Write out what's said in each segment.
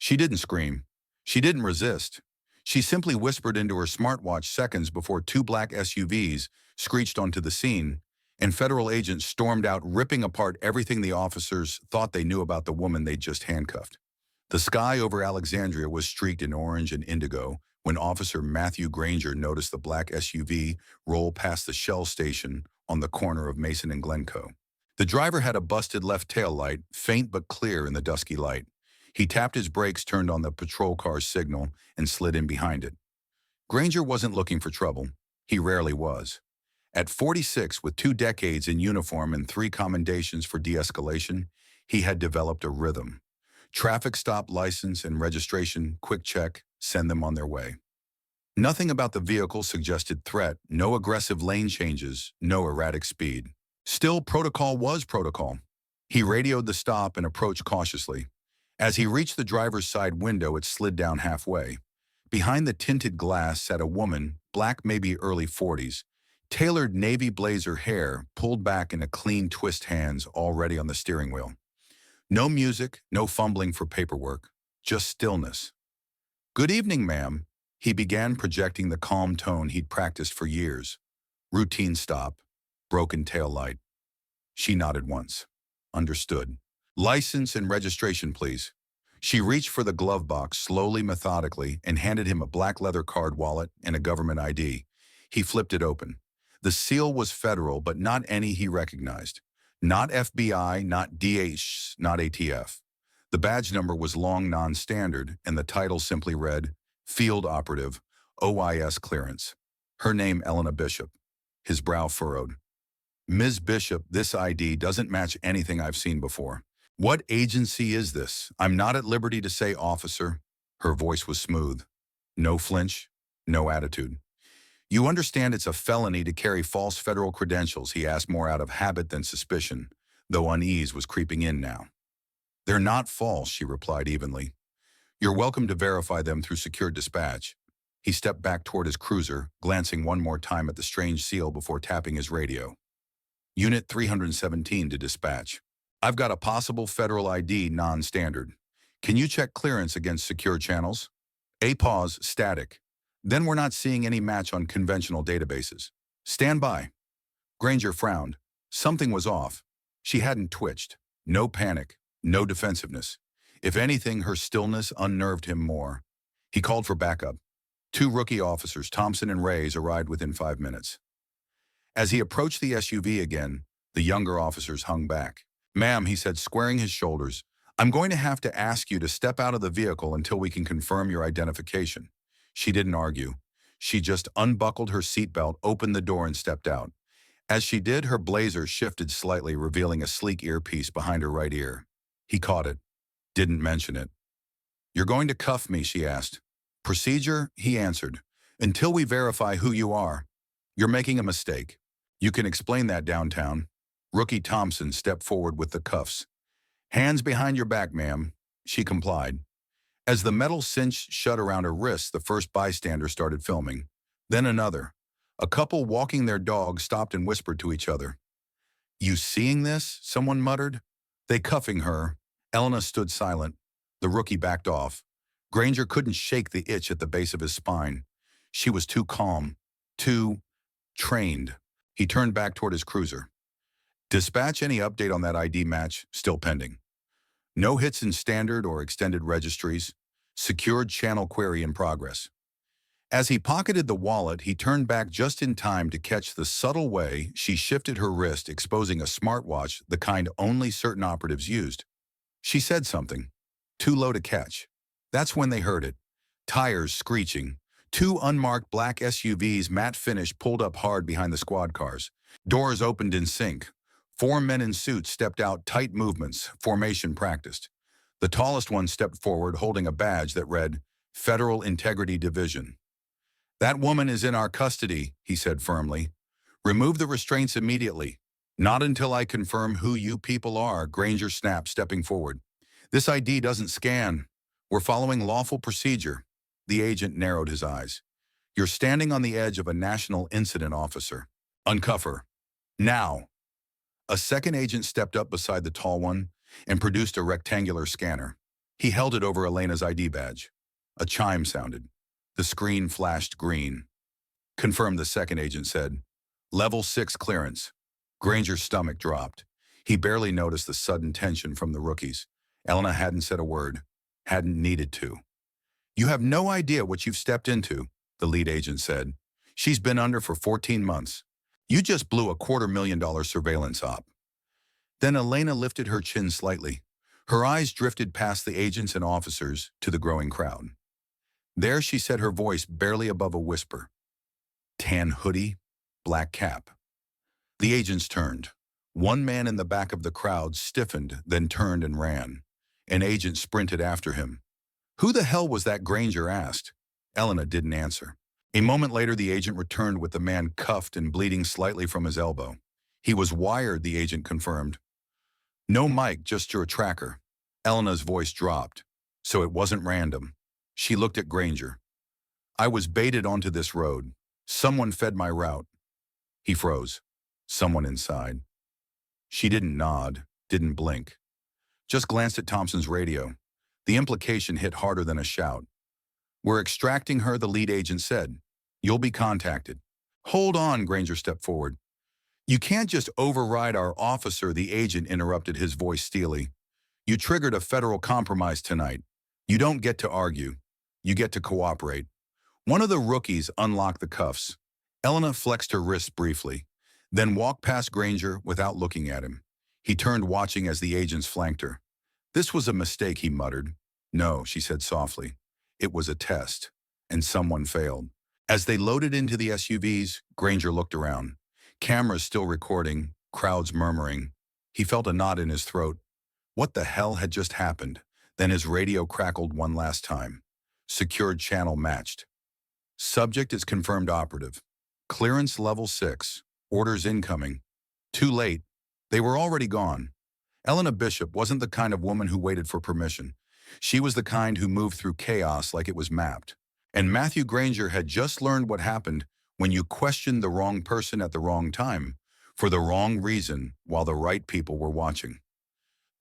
She didn't scream. She didn't resist. She simply whispered into her smartwatch seconds before two black SUVs screeched onto the scene, and federal agents stormed out, ripping apart everything the officers thought they knew about the woman they'd just handcuffed. The sky over Alexandria was streaked in orange and indigo when Officer Matthew Granger noticed the black SUV roll past the Shell station on the corner of Mason and Glencoe. The driver had a busted left tail light, faint but clear in the dusky light. He tapped his brakes, turned on the patrol car's signal, and slid in behind it. Granger wasn't looking for trouble. He rarely was. At 46, with 2 decades in uniform and 3 commendations for de-escalation, he had developed a rhythm. Traffic stop, license, and registration, quick check, send them on their way. Nothing about the vehicle suggested threat, no aggressive lane changes, no erratic speed. Still, protocol was protocol. He radioed the stop and approached cautiously. As he reached the driver's side window, it slid down halfway. Behind the tinted glass sat a woman, black, maybe early 40s, tailored navy blazer hair pulled back in a clean twist, hands already on the steering wheel. No music, no fumbling for paperwork, just stillness. "Good evening, ma'am," he began, projecting the calm tone he'd practiced for years. Routine stop, broken tail light. She nodded once. Understood. "License and registration, please." She reached for the glove box slowly, methodically, and handed him a black leather card wallet and a government ID. He flipped it open. The seal was federal, but not any he recognized. Not FBI, not DH, not ATF. The badge number was long, non-standard, and the title simply read, Field Operative, OIS Clearance. Her name, Elena Bishop. His brow furrowed. "Ms. Bishop, this ID doesn't match anything I've seen before." "What agency is this? I'm not at liberty to say, officer." Her voice was smooth. No flinch, no attitude. "You understand it's a felony to carry false federal credentials?" he asked, more out of habit than suspicion, though unease was creeping in now. "They're not false," she replied evenly. "You're welcome to verify them through secure dispatch." He stepped back toward his cruiser, glancing one more time at the strange seal before tapping his radio. "Unit 317 to dispatch. I've got a possible federal ID, non-standard. Can you check clearance against secure channels?" A pause, static. "Then we're not seeing any match on conventional databases. Stand by." Granger frowned. Something was off. She hadn't twitched. No panic. No defensiveness. If anything, her stillness unnerved him more. He called for backup. 2 rookie officers, Thompson and Reyes, arrived within 5 minutes. As he approached the SUV again, the younger officers hung back. "Ma'am," he said, squaring his shoulders, "I'm going to have to ask you to step out of the vehicle until we can confirm your identification." She didn't argue. She just unbuckled her seatbelt, opened the door, and stepped out. As she did, her blazer shifted slightly, revealing a sleek earpiece behind her right ear. He caught it. Didn't mention it. "You're going to cuff me?" she asked. "Procedure?" he answered. "Until we verify who you are. You're making a mistake. You can explain that downtown." Rookie Thompson stepped forward with the cuffs. "Hands behind your back, ma'am." She complied. As the metal cinch shut around her wrists, the first bystander started filming. Then another. A couple walking their dog stopped and whispered to each other. "You seeing this?" someone muttered. "They cuffing her." Elena stood silent. The rookie backed off. Granger couldn't shake the itch at the base of his spine. She was too calm, too trained. He turned back toward his cruiser. "Dispatch, any update on that ID match?" "Still pending." "No hits in standard or extended registries. Secured channel query in progress." As he pocketed the wallet, he turned back just in time to catch the subtle way she shifted her wrist, exposing a smartwatch, the kind only certain operatives used. She said something. Too low to catch. That's when they heard it. Tires screeching. 2 unmarked black SUVs, matte finish, pulled up hard behind the squad cars. Doors opened in sync. 4 men in suits stepped out, tight movements, formation practiced. The tallest one stepped forward, holding a badge that read, Federal Integrity Division. "That woman is in our custody," he said firmly. "Remove the restraints immediately." "Not until I confirm who you people are," Granger snapped, stepping forward. "This ID doesn't scan. We're following lawful procedure." The agent narrowed his eyes. "You're standing on the edge of a national incident, officer. Uncuff her. Now." A second agent stepped up beside the tall one and produced a rectangular scanner. He held it over Elena's ID badge. A chime sounded. The screen flashed green. Confirmed, the second agent said. Level 6 clearance. Granger's stomach dropped. He barely noticed the sudden tension from the rookies. Elena hadn't said a word. Hadn't needed to. You have no idea what you've stepped into, the lead agent said. She's been under for 14 months. You just blew a $250,000 surveillance op. Then Elena lifted her chin slightly. Her eyes drifted past the agents and officers to the growing crowd. There she said, her voice barely above a whisper. Tan hoodie, black cap. The agents turned. One man in the back of the crowd stiffened, then turned and ran. An agent sprinted after him. Who the hell was that? Granger asked. Elena didn't answer. A moment later, the agent returned with the man cuffed and bleeding slightly from his elbow. He was wired, the agent confirmed. No mic, just your tracker. Elena's voice dropped. So it wasn't random. She looked at Granger. I was baited onto this road. Someone fed my route. He froze. Someone inside. She didn't nod, didn't blink. Just glanced at Thompson's radio. The implication hit harder than a shout. We're extracting her, the lead agent said. You'll be contacted. Hold on, Granger stepped forward. You can't just override our officer, the agent interrupted, his voice steely. You triggered a federal compromise tonight. You don't get to argue. You get to cooperate. One of the rookies unlocked the cuffs. Elena flexed her wrists briefly, then walked past Granger without looking at him. He turned, watching as the agents flanked her. This was a mistake, he muttered. No, she said softly. It was a test, and someone failed. As they loaded into the SUVs, Granger looked around. Cameras still recording, crowds murmuring. He felt a knot in his throat. What the hell had just happened? Then his radio crackled one last time. Secured channel matched. Subject is confirmed operative. Clearance level 6. Orders incoming. Too late. They were already gone. Elena Bishop wasn't the kind of woman who waited for permission. She was the kind who moved through chaos like it was mapped. And Matthew Granger had just learned what happened when you questioned the wrong person at the wrong time, for the wrong reason, while the right people were watching.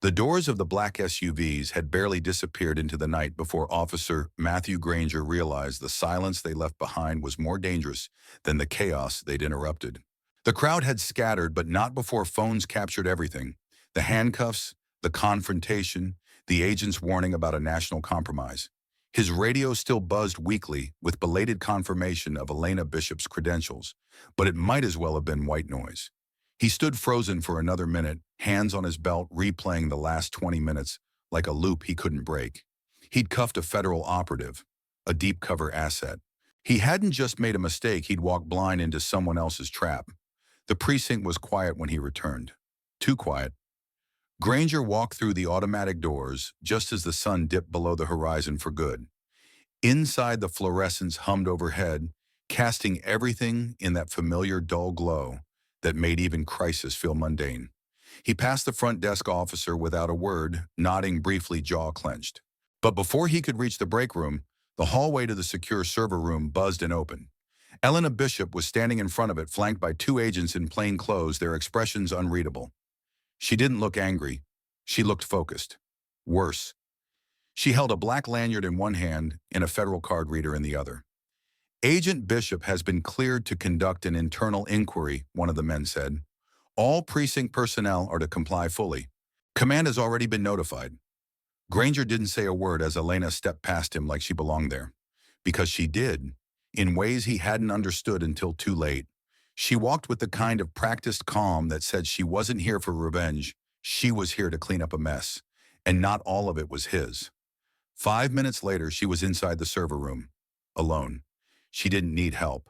The doors of the black SUVs had barely disappeared into the night before Officer Matthew Granger realized the silence they left behind was more dangerous than the chaos they'd interrupted. The crowd had scattered, but not before phones captured everything. The handcuffs, the confrontation, the agent's warning about a national compromise. His radio still buzzed weakly with belated confirmation of Elena Bishop's credentials, but it might as well have been white noise. He stood frozen for another minute, hands on his belt, replaying the last 20 minutes like a loop he couldn't break. He'd cuffed a federal operative, a deep cover asset. He hadn't just made a mistake, he'd walked blind into someone else's trap. The precinct was quiet when he returned. Too quiet. Granger walked through the automatic doors just as the sun dipped below the horizon for good. Inside, the fluorescents hummed overhead, casting everything in that familiar dull glow that made even crisis feel mundane. He passed the front desk officer without a word, nodding briefly, jaw clenched. But before he could reach the break room, the hallway to the secure server room buzzed and opened. Elena Bishop was standing in front of it, flanked by two agents in plain clothes, their expressions unreadable. She didn't look angry. She looked focused. Worse. She held a black lanyard in one hand and a federal card reader in the other. Agent Bishop has been cleared to conduct an internal inquiry, one of the men said. All precinct personnel are to comply fully. Command has already been notified. Granger didn't say a word as Elena stepped past him like she belonged there. Because she did, in ways he hadn't understood until too late. She walked with the kind of practiced calm that said she wasn't here for revenge. She was here to clean up a mess. And not all of it was his. 5 minutes later, she was inside the server room, alone. She didn't need help.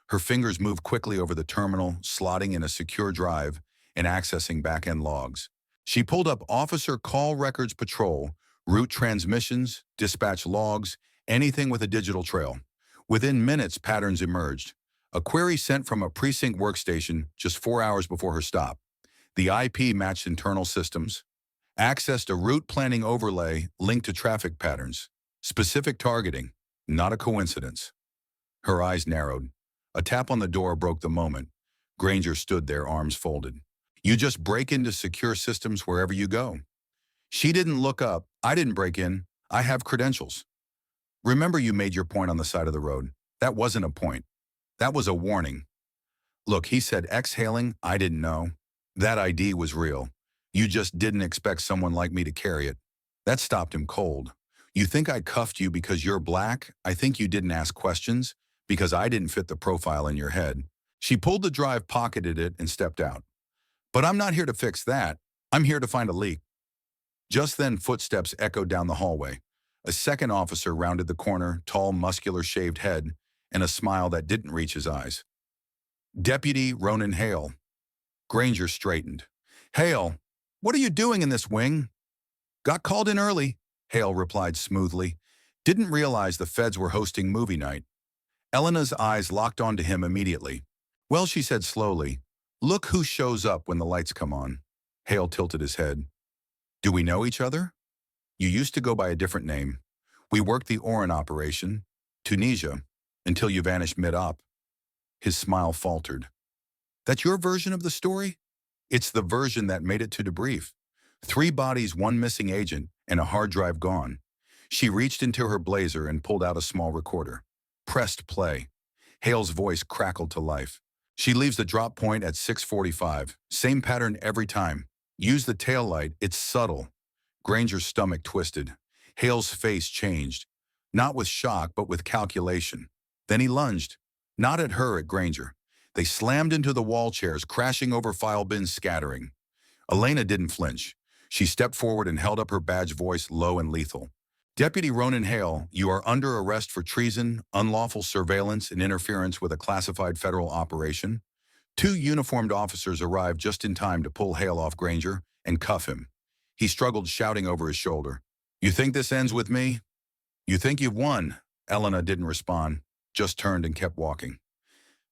Her fingers moved quickly over the terminal, slotting in a secure drive and accessing back-end logs. She pulled up Officer Call Records Patrol, route transmissions, dispatch logs, anything with a digital trail. Within minutes, patterns emerged. A query sent from a precinct workstation just 4 hours before her stop. The IP matched internal systems. Accessed a route planning overlay linked to traffic patterns. Specific targeting, not a coincidence. Her eyes narrowed. A tap on the door broke the moment. Granger stood there, arms folded. You just break into secure systems wherever you go. She didn't look up. I didn't break in. I have credentials. Remember you made your point on the side of the road. That wasn't a point. That was a warning. Look, he said exhaling, I didn't know. That ID was real. You just didn't expect someone like me to carry it. That stopped him cold. You think I cuffed you because you're black? I think you didn't ask questions because I didn't fit the profile in your head. She pulled the drive, pocketed it, and stepped out. But I'm not here to fix that. I'm here to find a leak. Just then, footsteps echoed down the hallway. A second officer rounded the corner, tall, muscular, shaved head, and a smile that didn't reach his eyes. Deputy Ronan Hale. Granger straightened. Hale, what are you doing in this wing? Got called in early, Hale replied smoothly. Didn't realize the feds were hosting movie night. Elena's eyes locked onto him immediately. Well, she said slowly, look who shows up when the lights come on. Hale tilted his head. Do we know each other? You used to go by a different name. We worked the Oran operation, Tunisia, until you vanished mid-op. His smile faltered. That's your version of the story? It's the version that made it to debrief. 3 bodies, 1 missing agent, and a hard drive gone. She reached into her blazer and pulled out a small recorder. Pressed play. Hale's voice crackled to life. She leaves the drop point at 6:45. Same pattern every time. Use the tail light, it's subtle. Granger's stomach twisted. Hale's face changed. Not with shock, but with calculation. Then he lunged. Not at her, at Granger. They slammed into the wall chairs, crashing over file bins, scattering. Elena didn't flinch. She stepped forward and held up her badge, voice low and lethal. Deputy Ronan Hale, you are under arrest for treason, unlawful surveillance, and interference with a classified federal operation. 2 uniformed officers arrived just in time to pull Hale off Granger and cuff him. He struggled, shouting over his shoulder. You think this ends with me? You think you've won? Elena didn't respond, just turned and kept walking.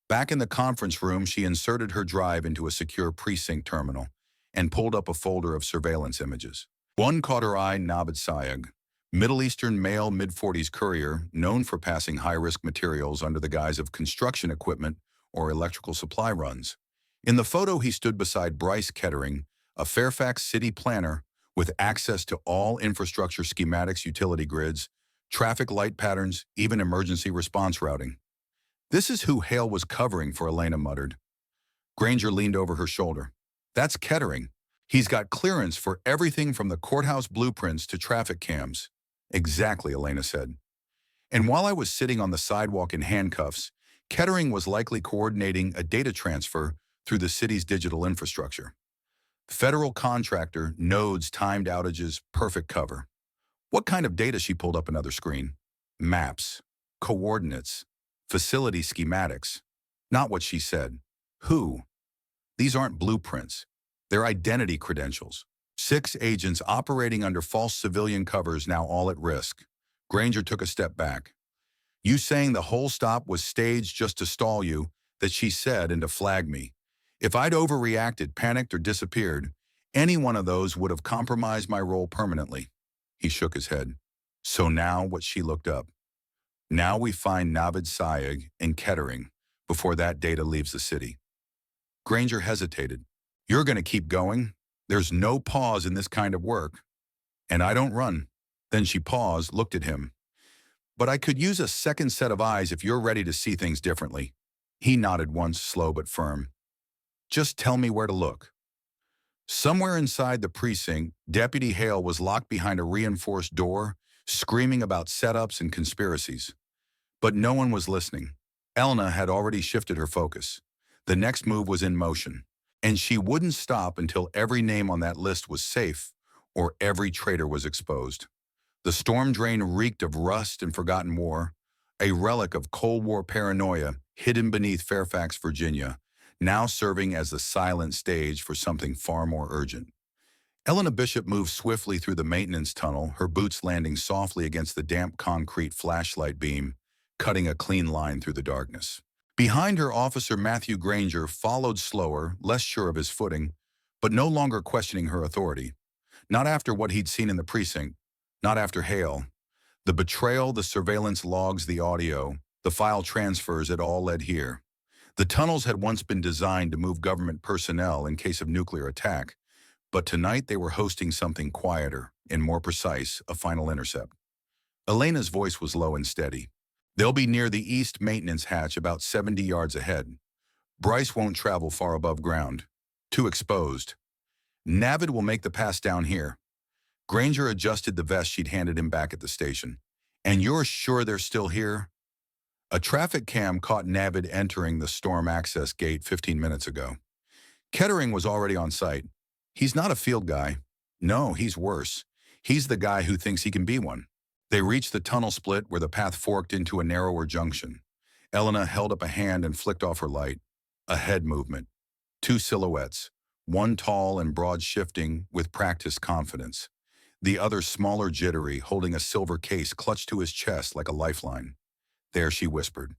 Back in the conference room, she inserted her drive into a secure precinct terminal and pulled up a folder of surveillance images. One caught her eye, Navid Sayegh, Middle Eastern male, mid-40s courier, known for passing high-risk materials under the guise of construction equipment or electrical supply runs. In the photo, he stood beside Bryce Kettering, a Fairfax city planner with access to all infrastructure schematics, utility grids, traffic light patterns, even emergency response routing. This is who Hale was covering for, Elena muttered. Granger leaned over her shoulder. That's Kettering. He's got clearance for everything from the courthouse blueprints to traffic cams. Exactly, Elena said. And while I was sitting on the sidewalk in handcuffs, Kettering was likely coordinating a data transfer through the city's digital infrastructure. Federal contractor, nodes, timed outages, perfect cover. What kind of data? She pulled up another screen. Maps, coordinates, facility schematics. Not what she said. Who? These aren't blueprints. They're identity credentials. 6 agents operating under false civilian covers, now all at risk. Granger took a step back. You saying the whole stop was staged just to stall you, that she said, and to flag me. If I'd overreacted, panicked, or disappeared, any one of those would have compromised my role permanently. He shook his head. So now what? She looked up. Now we find Navid Sayegh and Kettering before that data leaves the city. Granger hesitated. You're going to keep going? There's no pause in this kind of work. And I don't run. Then she paused, looked at him. But I could use a second set of eyes if you're ready to see things differently. He nodded once, slow but firm. Just tell me where to look. Somewhere inside the precinct, Deputy Hale was locked behind a reinforced door, screaming about setups and conspiracies. But no one was listening. Elena had already shifted her focus. The next move was in motion, and she wouldn't stop until every name on that list was safe or every traitor was exposed. The storm drain reeked of rust and forgotten war, a relic of Cold War paranoia hidden beneath Fairfax, Virginia, now serving as the silent stage for something far more urgent. Elena Bishop moved swiftly through the maintenance tunnel, her boots landing softly against the damp concrete flashlight beam, cutting a clean line through the darkness. Behind her, Officer Matthew Granger followed slower, less sure of his footing, but no longer questioning her authority. Not after what he'd seen in the precinct, not after Hale. The betrayal, the surveillance logs, the audio, the file transfers, it all led here. The tunnels had once been designed to move government personnel in case of nuclear attack, but tonight they were hosting something quieter and more precise, a final intercept. Elena's voice was low and steady. They'll be near the east maintenance hatch about 70 yards ahead. Bryce won't travel far above ground. Too exposed. Navid will make the pass down here. Granger adjusted the vest she'd handed him back at the station. And you're sure they're still here? A traffic cam caught Navid entering the storm access gate 15 minutes ago. Kettering was already on site. He's not a field guy. No, he's worse. He's the guy who thinks he can be one. They reached the tunnel split where the path forked into a narrower junction. Elena held up a hand and flicked off her light. A head movement. Two silhouettes. One tall and broad shifting with practiced confidence. The other smaller jittery, holding a silver case clutched to his chest like a lifeline. There she whispered.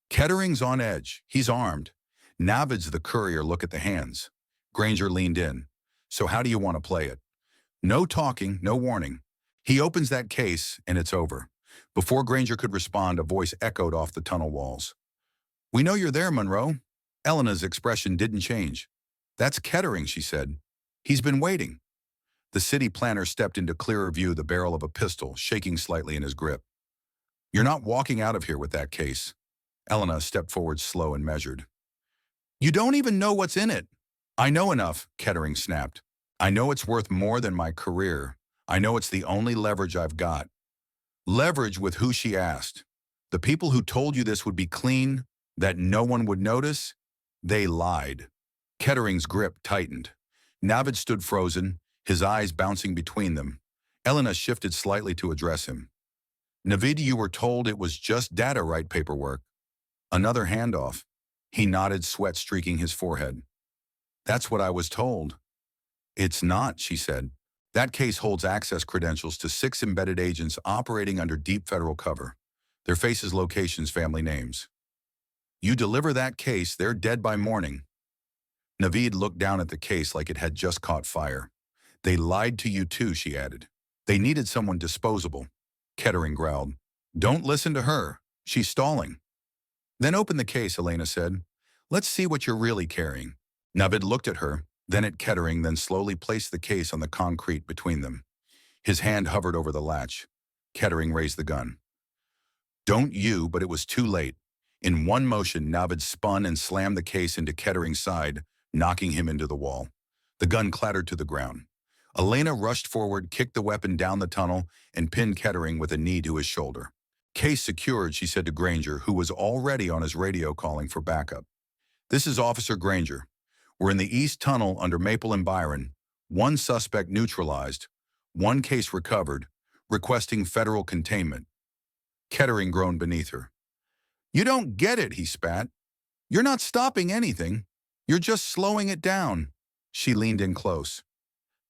Kettering's on edge. He's armed. Navid's the courier. Look at the hands. Granger leaned in. So how do you want to play it? No talking, no warning. He opens that case, and it's over. Before Granger could respond, a voice echoed off the tunnel walls. We know you're there, Monroe. Elena's expression didn't change. That's Kettering, she said. He's been waiting. The city planner stepped into clearer view, the barrel of a pistol shaking slightly in his grip. You're not walking out of here with that case. Elena stepped forward, slow and measured. You don't even know what's in it. I know enough, Kettering snapped. I know it's worth more than my career. I know it's the only leverage I've got. Leverage with who, she asked. The people who told you this would be clean, that no one would notice, they lied. Kettering's grip tightened. Navid stood frozen, his eyes bouncing between them. Elena shifted slightly to address him. Navid, you were told it was just data right paperwork. Another handoff. He nodded, sweat streaking his forehead. That's what I was told. It's not, she said. That case holds access credentials to 6 embedded agents operating under deep federal cover. Their faces, locations, family names. You deliver that case, they're dead by morning. Navid looked down at the case like it had just caught fire. They lied to you too, she added. They needed someone disposable. Kettering growled. Don't listen to her. She's stalling. Then open the case, Elena said. Let's see what you're really carrying. Navid looked at her, then at Kettering, then slowly placed the case on the concrete between them. His hand hovered over the latch. Kettering raised the gun. Don't you, but it was too late. In one motion, Navid spun and slammed the case into Kettering's side, knocking him into the wall. The gun clattered to the ground. Elena rushed forward, kicked the weapon down the tunnel, and pinned Kettering with a knee to his shoulder. Case secured, she said to Granger, who was already on his radio calling for backup. This is Officer Granger. We're in the East Tunnel under Maple and Byron. 1 suspect neutralized. 1 case recovered. Requesting federal containment. Kettering groaned beneath her. You don't get it, he spat. You're not stopping anything. You're just slowing it down. She leaned in close.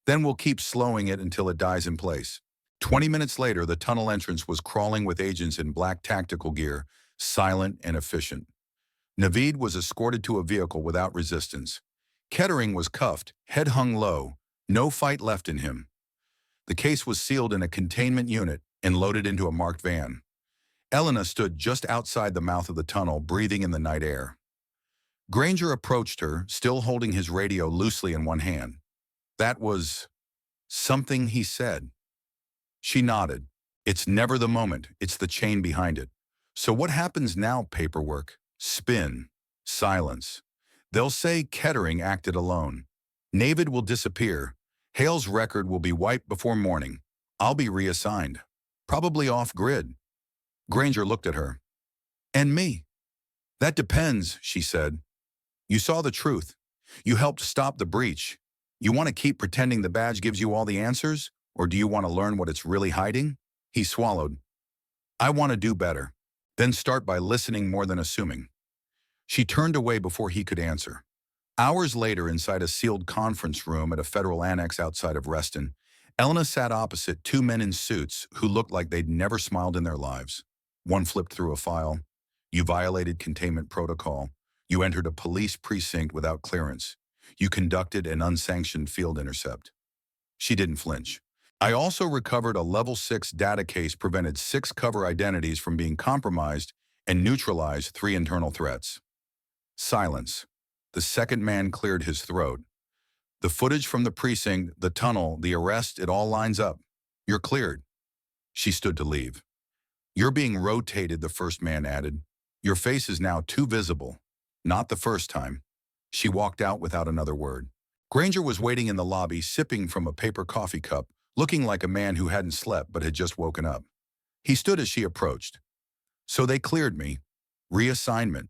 Then we'll keep slowing it until it dies in place. 20 minutes later, the tunnel entrance was crawling with agents in black tactical gear, silent and efficient. Navid was escorted to a vehicle without resistance. Kettering was cuffed, head hung low, no fight left in him. The case was sealed in a containment unit and loaded into a marked van. Elena stood just outside the mouth of the tunnel, breathing in the night air. Granger approached her, still holding his radio loosely in one hand. That was something he said. She nodded. It's never the moment, it's the chain behind it. So what happens now, paperwork? Spin. Silence. They'll say Kettering acted alone. Navid will disappear. Hale's record will be wiped before morning. I'll be reassigned. Probably off-grid. Granger looked at her. And me? That depends, she said. You saw the truth. You helped stop the breach. You want to keep pretending the badge gives you all the answers? Or do you want to learn what it's really hiding? He swallowed. I want to do better. Then start by listening more than assuming. She turned away before he could answer. Hours later, inside a sealed conference room at a federal annex outside of Reston, Elena sat opposite 2 men in suits who looked like they'd never smiled in their lives. One flipped through a file. You violated containment protocol. You entered a police precinct without clearance. You conducted an unsanctioned field intercept. She didn't flinch. I also recovered a level 6 data case, prevented 6 cover identities from being compromised, and neutralized 3 internal threats. Silence. The second man cleared his throat. The footage from the precinct, the tunnel, the arrest, it all lines up. You're cleared. She stood to leave. "You're being rotated," the first man added. "Your face is now too visible." "Not the first time." She walked out without another word. Granger was waiting in the lobby, sipping from a paper coffee cup, looking like a man who hadn't slept but had just woken up. He stood as she approached. "So they cleared me. Reassignment."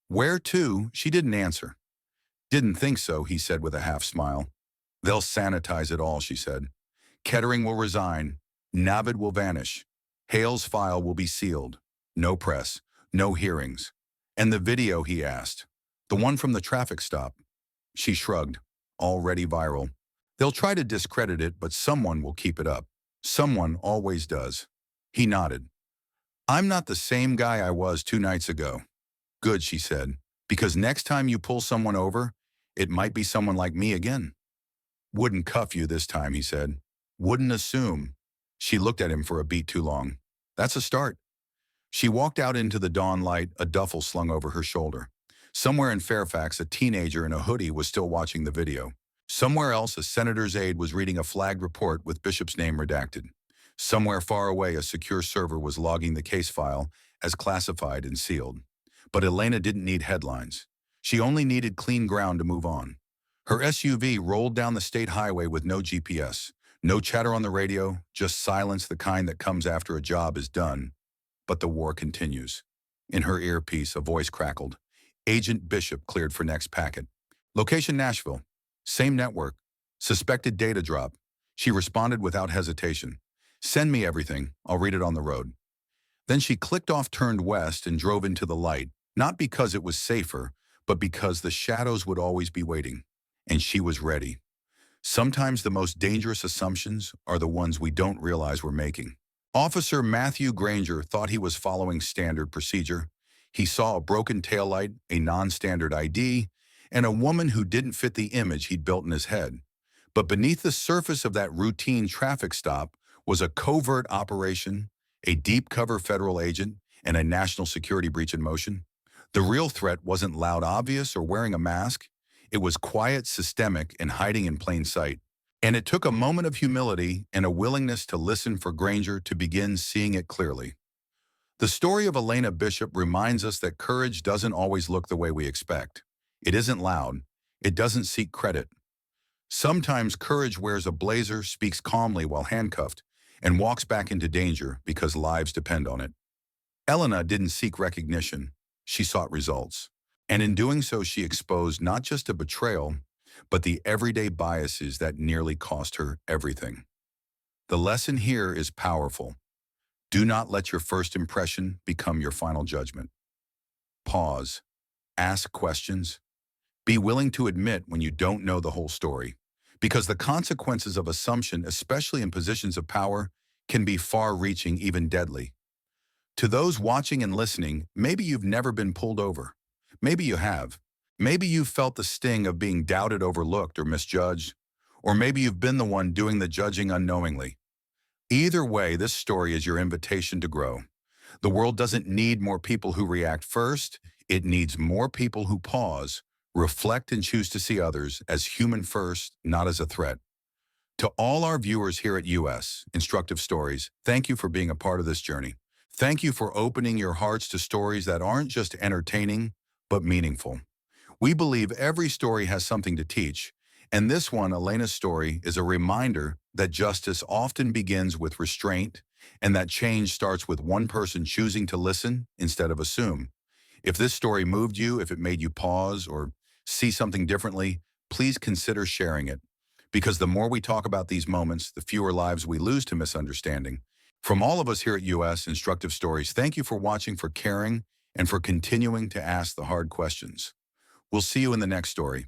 "Where to?" She didn't answer. "Didn't think so," he said with a half smile. "They'll sanitize it all," she said. "Kettering will resign. Navid will vanish. Hale's file will be sealed. No press. No hearings." "And the video," he asked. "The one from the traffic stop." She shrugged. "Already viral. They'll try to discredit it, but someone will keep it up. Someone always does." He nodded. "I'm not the same guy I was 2 nights ago." "Good," she said, "because next time you pull someone over, it might be someone like me again." "Wouldn't cuff you this time," he said. "Wouldn't assume." She looked at him for a beat too long. "That's a start." She walked out into the dawn light, a duffel slung over her shoulder. Somewhere in Fairfax, a teenager in a hoodie was still watching the video. Somewhere else, a senator's aide was reading a flagged report with Bishop's name redacted. Somewhere far away, a secure server was logging the case file as classified and sealed. But Elena didn't need headlines. She only needed clean ground to move on. Her SUV rolled down the state highway with no GPS. No chatter on the radio, just silence, the kind that comes after a job is done. But the war continues. In her earpiece, a voice crackled. "Agent Bishop cleared for next packet. Location Nashville. Same network. Suspected data drop." She responded without hesitation. "Send me everything. I'll read it on the road." Then she clicked off, turned west, and drove into the light, not because it was safer, but because the shadows would always be waiting. And she was ready. Sometimes the most dangerous assumptions are the ones we don't realize we're making. Officer Matthew Granger thought he was following standard procedure. He saw a broken taillight, a non-standard ID, and a woman who didn't fit the image he'd built in his head. But beneath the surface of that routine traffic stop was a covert operation, a deep-cover federal agent, and a national security breach in motion. The real threat wasn't loud, obvious, or wearing a mask. It was quiet, systemic, and hiding in plain sight. And it took a moment of humility and a willingness to listen for Granger to begin seeing it clearly. The story of Elena Bishop reminds us that courage doesn't always look the way we expect. It isn't loud. It doesn't seek credit. Sometimes courage wears a blazer, speaks calmly while handcuffed, and walks back into danger because lives depend on it. Elena didn't seek recognition. She sought results. And in doing so, she exposed not just a betrayal, but the everyday biases that nearly cost her everything. The lesson here is powerful. Do not let your first impression become your final judgment. Pause. Ask questions. Be willing to admit when you don't know the whole story, because the consequences of assumption, especially in positions of power, can be far-reaching, even deadly. To those watching and listening, maybe you've never been pulled over. Maybe you have. Maybe you've felt the sting of being doubted, overlooked, or misjudged. Or maybe you've been the one doing the judging unknowingly. Either way, this story is your invitation to grow. The world doesn't need more people who react first. It needs more people who pause, reflect, and choose to see others as human first, not as a threat. To all our viewers here at US Instructive Stories, thank you for being a part of this journey. Thank you for opening your hearts to stories that aren't just entertaining, but meaningful. We believe every story has something to teach, and this one, Elena's story, is a reminder that justice often begins with restraint, and that change starts with one person choosing to listen instead of assume. If this story moved you, if it made you pause or see something differently, please consider sharing it. Because the more we talk about these moments, the fewer lives we lose to misunderstanding. From all of us here at US Instructive Stories, thank you for watching, for caring, and for continuing to ask the hard questions. We'll see you in the next story.